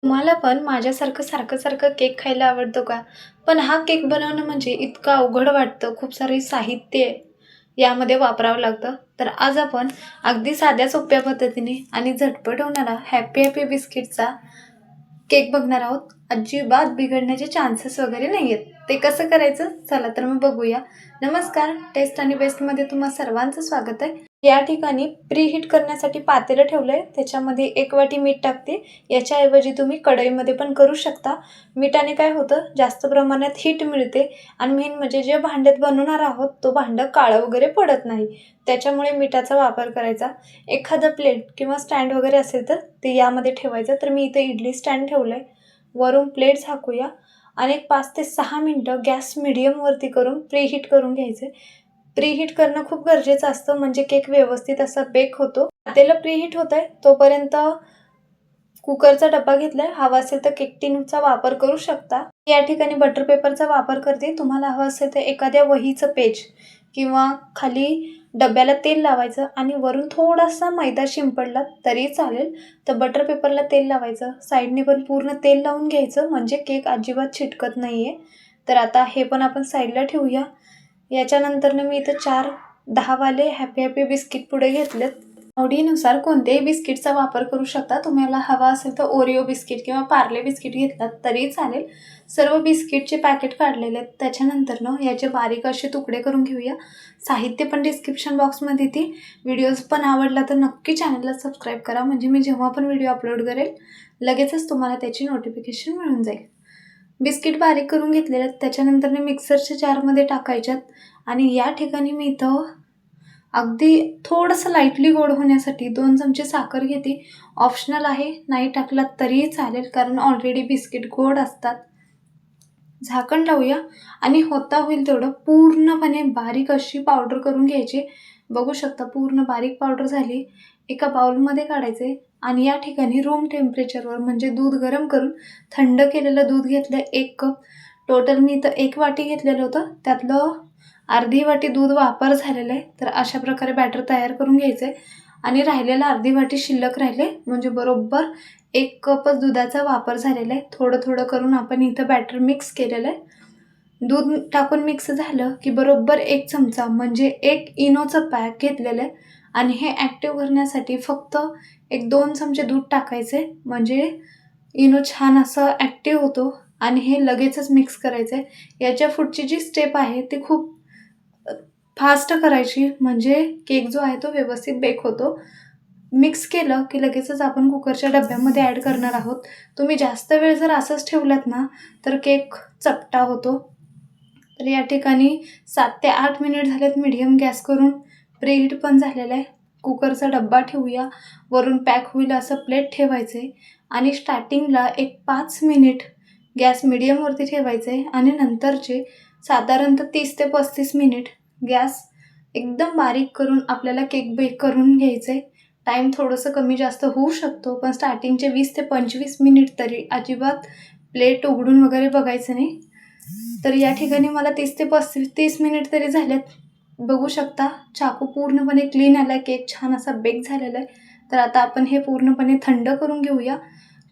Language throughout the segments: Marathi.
तुम्हाला पण माझ्यासारखं सारखं-सारखं केक खायला आवडतो का? पण हा केक बनवणं म्हणजे इतकं अवघड वाटतं. खूप सारे साहित्य यामध्ये वापरावं लागतं. तर आज आपण अगदी साध्या सोप्या पद्धतीने आणि झटपट होणारा हॅपी हॅपी बिस्किटचा केक बघणार आहोत. अजिबात बिघडण्याचे चान्सेस वगैरे नाही आहेत. ते कसं करायचं? चला तर मग बघूया. नमस्कार, टेस्ट आणि बेस्टमध्ये तुम्हा सर्वांचं स्वागत आहे. या ठिकाणी प्रीहीट करण्यासाठी पातेलं ठेवलंय. त्याच्यामध्ये 1 वाटी मीठ टाकते. याच्याऐवजी तुम्ही कढईमध्ये पण करू शकता. मिठाने काय होतं, जास्त प्रमाणात हीट मिळते आणि मेन म्हणजे जे भांड्यात बनवणार आहोत, तो भांडं काळं वगैरे पडत नाही. त्याच्यामुळे मिठाचा वापर करायचा. एखादं प्लेट किंवा स्टँड वगैरे असेल तर ते यामध्ये ठेवायचं. तर मी इथे इडली स्टँड ठेवलंय. वरून प्लेट झाकूया आणि एक 5 ते 6 मिनिटं गॅस मीडियमवरती करून प्रीहीट करून घ्यायचे. प्रीहीट करणं खूप गरजेचं असतं, म्हणजे केक व्यवस्थित असा बेक होतो. पातेलं प्रीहीट होतंय तोपर्यंत कुकरचा डब्बा घेतलाय. हवा असेल तर केक टिनचा वापर करू शकता. या ठिकाणी बटर पेपरचा वापर करते. तुम्हाला हवं असेल तर एखाद्या वहीचं पेज किंवा खाली डब्याला तेल लावायचं आणि वरून थोडासा मैदा शिंपडला तरी चालेल. तर बटर पेपरला तेल लावायचं, साईडने पण पूर्ण तेल लावून घ्यायचं, म्हणजे केक अजिबात चिटकत नाहीये. तर आता हे पण आपण साईडला ठेवूया. याच्यानंतरनं मी इथं 4-10 वाले हॅपी हॅपी बिस्किट पुडे घेतलेत. आवडीनुसार कोणत्याही बिस्किटचा वापर करू शकता. तुम्हाला हवा असेल तर ओरिओ बिस्किट किंवा पार्ले बिस्किट घेतलात तरी चालेल. सर्व बिस्किटचे पॅकेट काढलेले आहेत. त्याच्यानंतरनं याचे बारीक असे तुकडे करून घेऊया. साहित्य पण डिस्क्रिप्शन बॉक्समध्ये येते. व्हिडिओज पण आवडला तर नक्की चॅनलला सबस्क्राईब करा, म्हणजे मी जेव्हा पण व्हिडिओ अपलोड करेल लगेचच तुम्हाला त्याची नोटिफिकेशन मिळून जाईल. बिस्किट बारीक करून घेतलेले आहेत. त्याच्यानंतर मिक्सरच्या जारमध्ये टाकायच्यात आणि या ठिकाणी मी इथं अगदी थोडंसं लाईटली गोड होण्यासाठी 2 चमचे साखर घेते. ऑप्शनल आहे, नाही टाकलात तरीही चालेल, कारण ऑलरेडी बिस्किट गोड असतात. झाकण लावूया आणि होता होईल तेवढं पूर्णपणे बारीक अशी पावडर करून घ्यायची. बघू शकता पूर्ण बारीक पावडर झाली. एका बाउलमध्ये काढायचे आणि या ठिकाणी रूम टेम्परेचरवर, म्हणजे दूध गरम करून थंड केलेलं दूध घेतलं 1 कप. टोटल मी इथं 1 वाटी घेतलेलं होतं. त्यातलं अर्धी वाटी दूध वापर झालेलं आहे. तर अशा प्रकारे बॅटर तयार करून घ्यायचं आहे आणि राहिलेलं अर्धी वाटी शिल्लक राहिले, म्हणजे बरोबर 1 कपच दुधाचा वापर झालेला आहे. थोडं-थोडं करून आपण इथं बॅटर मिक्स केलेलं आहे. दूध टाकून मिक्स झालं की बरोबर 1 चमचा, म्हणजे 1 इनोचं पॅक घेतलेलं आहे आणि हे ॲक्टिव्ह करण्यासाठी फक्त 1-2 चमचे दूध टाकायचे, म्हणजे इनो छान असं ॲक्टिव्ह होतो आणि हे लगेचच मिक्स करायचं आहे. याच्या पुढची जी स्टेप आहे ती खूप फास्ट करायची, म्हणजे केक जो आहे तो व्यवस्थित बेक होतो. मिक्स केलं की लगेचच आपण कुकरच्या डब्यामध्ये ॲड करणार आहोत. तुम्ही जास्त वेळ जर असंच ठेवलात ना तर केक चपटा होतो. तर या ठिकाणी 7 ते 8 मिनिट झालेत मीडियम गॅस करून. प्रीहीट पण झालेला आहे. कुकरचा डब्बा ठेवूया. वरून पॅक होईल असं प्लेट ठेवायचे आणि स्टार्टिंगला एक 5 मिनिट गॅस मीडियमवरती ठेवायचे आणि नंतरचे साधारणतः 30 ते 35 मिनिट गॅस एकदम बारीक करून आपल्याला केक बेक करून घ्यायचं आहे. टाईम थोडंसं कमी जास्त होऊ शकतो, पण स्टार्टिंगचे 20 ते 25 मिनिट तरी अजिबात प्लेट उघडून वगैरे बघायचं नाही. तर या ठिकाणी मला 30 ते 35 मिनिट तरी झालेत. बघू शकता चाकू पूर्णपणे क्लीन आला आहे. केक छान असा बेक झालेला आहे. तर आता आपण हे पूर्णपणे थंड करून घेऊया.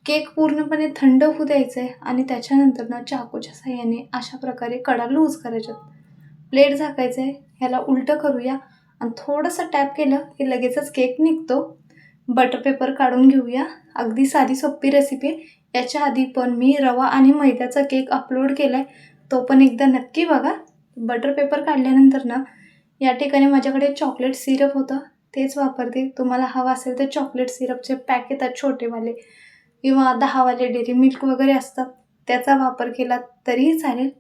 केक पूर्णपणे थंड होऊ द्यायचं आहे आणि त्याच्यानंतर चाकूच्या साहाय्याने अशा प्रकारे कडा लूज करायच्यात. प्लेट झाकायचं आहे. ह्याला उलटं करूया आणि थोडंसं टॅप केलं की लगेचच केक निघतो. बटर पेपर काढून घेऊया. अगदी साधी सोपी रेसिपी आहे. याच्या आधी पण मी रवा आणि मैद्याचा केक अपलोड केला आहे, तो पण एकदा नक्की बघा. बटर पेपर काढल्यानंतर या ठिकाणी माझ्याकडे चॉकलेट सिरप होतं, तेच वापरते. तुम्हाला हवं असेल तर चॉकलेट सिरपचे पॅक येतात छोटेवाले किंवा 10 वाले डेअरी मिल्क वगैरे असतात, त्याचा वापर केला तरीही चालेल.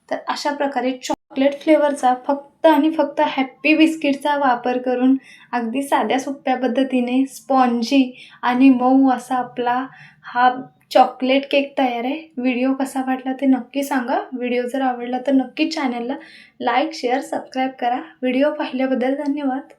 तर अशा प्रकारे चॉकलेट फ्लेवरचा फक्त आणि फक्त हॅपी बिस्किटचा वापर करून अगदी साध्या सोप्या पद्धतीने स्पॉन्जी आणि मऊ असा आपला हा चॉकलेट केक तयार आहे. व्हिडिओ कसा वाटला ते नक्की सांगा. व्हिडिओ जर आवडला तर नक्की चॅनलला लाईक, शेअर, सबस्क्राईब करा. व्हिडिओ पाहिल्याबद्दल धन्यवाद.